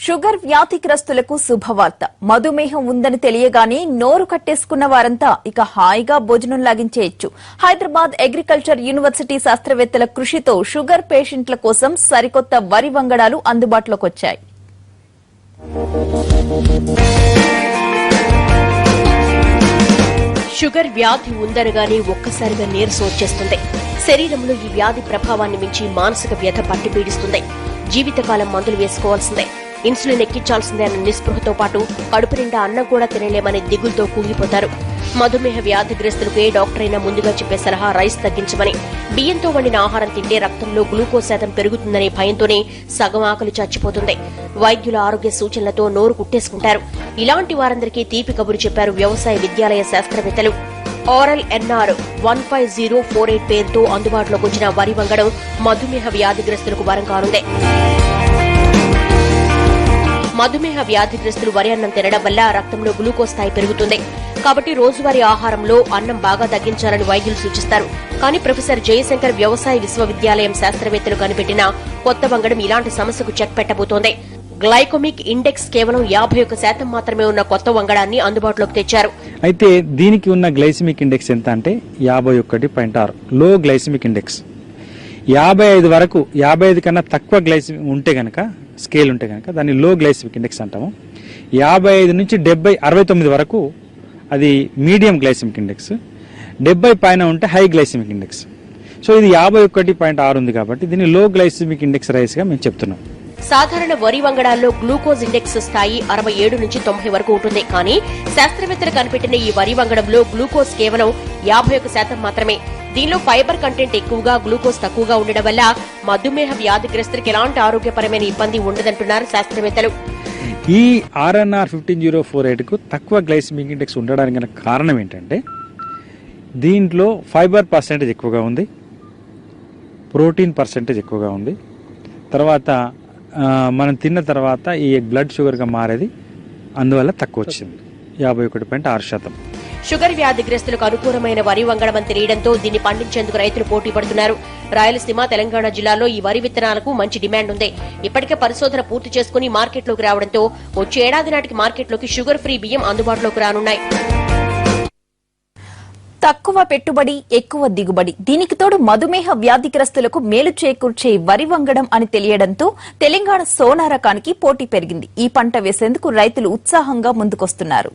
Sugar వ్యాధిగ్రస్తులకు శుభవార్త. మధుమేహం ఉందని తెలియగానే నోరు కట్టేసుకున్న వారంతా ఇక హాయిగా భోజనం లాగించేయొచ్చు. హైదరాబాద్ అగ్రికల్చర్ యూనివర్సిటీ శాస్త్రవేత్తల కృషితో షుగర్ పేషెంట్ల కోసం సరికొత్త వరి వంగడాలు అందుబాటులోకి వచ్చాయి. షుగర్ వ్యాధి ఉందనగానే ఒక్కసారిగా నీరసం వచ్చేస్తుంది. శరీరంలో ఈ వ్యాధి ప్రభావాన్ని మించి మానసిక వ్యధ పట్టి పీడిస్తుంది. జీవితకాలం మందులు వేసుకోవాల్సిందే, ఇన్సులిన్ ఎక్కించాల్సిందే అన్న నిస్పృహతో పాటు కడుపు నిండా అన్నం కూడా తినలేమనే దిగులతో కుంగిపోతారు. మధుమేహ వ్యాధిగ్రస్తులకు ఏ డాక్టర్ అయినా ముందుగా చెప్పే సలహా రైస్ తగ్గించమని. బియ్యంతో వండిన ఆహారం తింటే రక్తంలో గ్లూకోజ్ శాతం పెరుగుతుందనే భయంతోనే సగం ఆకలి చచ్చిపోతుంది. వైద్యుల ఆరోగ్య సూచనలతో నోరు కుట్టేసుకుంటారు. ఇలాంటి వారందరికీ తీపి కబురు చెప్పారు వ్యవసాయ విద్యాలయ శాస్త్రవేత్తలు. ఆరల్ ఎన్ఆర్ 15048 పేరుతో అందుబాటులోకి వచ్చిన వరి వంగడం మధుమేహ వ్యాధిగ్రస్తులకు వరం కానుంది. మధుమేహ వ్యాధిగ్రస్తులు వరి అన్నం తినడం వల్ల రక్తంలో గ్లూకోజ్ స్థాయి పెరుగుతుంది. కాబట్టి రోజువారీ ఆహారంలో అన్నం బాగా తగ్గించాలని వైద్యులు సూచిస్తారు. కానీ ప్రొఫెసర్ జయశంకర్ వ్యవసాయ విశ్వవిద్యాలయం శాస్త్రవేత్తలు కనిపెట్టిన కొత్త వంగడం ఇలాంటి సమస్యకు చెక్ పెట్టబోతోంది. గ్లైకోమిక్ ఇండెక్స్ కేవలం 51% మాత్రమే ఉన్న కొత్త వంగడాన్ని అందుబాటులోకి తెచ్చారు. అయితే దీనికి ఉన్న గ్లైసిమిక్ ఇండెక్స్ ఎంత అంటే 51.6 లో గ్లైసిమిక్ ఇండెక్స్. 55 వరకు 55 కన్నా తక్కువ గ్లైసిమిక్ ఉంటే గనక స్కేల్ ఉంటే గనక దాన్ని లో గ్లైసిమిక్ ఇండెక్స్ అంటాము. 55 నుంచి 69 వరకు అది మీడియం గ్లైసిమిక్ ఇండెక్స్. 70 పైన ఉంటే హై గ్లైసిమిక్ ఇండెక్స్. సో ఇది 51.6 ఉంది కాబట్టి దీన్ని లో గ్లైసిమిక్ ఇండెక్స్ రైస్ గా మేము చెప్తున్నాం. సాధారణ వరి వంగడాల్లో గ్లూకోజ్ ఇండెక్స్ స్థాయి 67 నుంచి 90 వరకు ఉంటుంది. కానీ శాస్త్రవేత్తలు కనిపెట్టిన ఈ వరి వంగడంలో గ్లూకోజ్ కేవలం 51% మాత్రమే. దీనిలో ఫైబర్ కంటెంట్ ఎక్కువగా, గ్లూకోజ్ తక్కువగా ఉండడం వల్ల మధుమేహ వ్యాధిగ్రస్తులకు ఎలాంటి ఆరోగ్యపరమైన ఇబ్బంది ఉండదంటున్నారు శాస్త్రవేత్తలు. ఈ RNR 15048 కు తక్కువ గ్లైసిమిక్ ఇండెక్స్ ఉండడానికి గల కారణం ఏంటంటే దీంట్లో ఫైబర్ పర్సెంటేజ్ ఎక్కువగా ఉంది, ప్రోటీన్ పర్సెంటేజ్ ఎక్కువగా ఉంది. తర్వాత మనం తిన్న తర్వాత ఈ బ్లడ్ షుగర్గా మారేది అందువల్ల తక్కువ వచ్చింది, 51.6%. షుగర్ వ్యాధిగ్రస్తులకు అనుకూలమైన వరి వంగడం తెలియడంతో దీన్ని పండించేందుకు రైతులు పోటీ పడుతున్నారు. రాయలసీమ, తెలంగాణ జిల్లాల్లో ఈ వరి విత్తనాలకు మంచి డిమాండ్ ఉంది. ఇప్పటికే పరిశోధన పూర్తి చేసుకుని మార్కెట్లోకి రావడంతో వచ్చే ఏడాది నాటికి మార్కెట్లోకి షుగర్ ఫ్రీ బియ్యం అందుబాటులోకి రానున్నాయి. తక్కువ పెట్టుబడి, ఎక్కువ దిగుబడి, దీనికి తోడు మధుమేహ వ్యాధిగ్రస్తులకు మేలు చేకూర్చే వరి వంగడం అని తెలియడంతో తెలంగాణ సోనా రకానికి పోటీ పెరిగింది. ఈ పంట వేసేందుకు రైతులు ఉత్సాహంగా ముందుకొస్తున్నారు.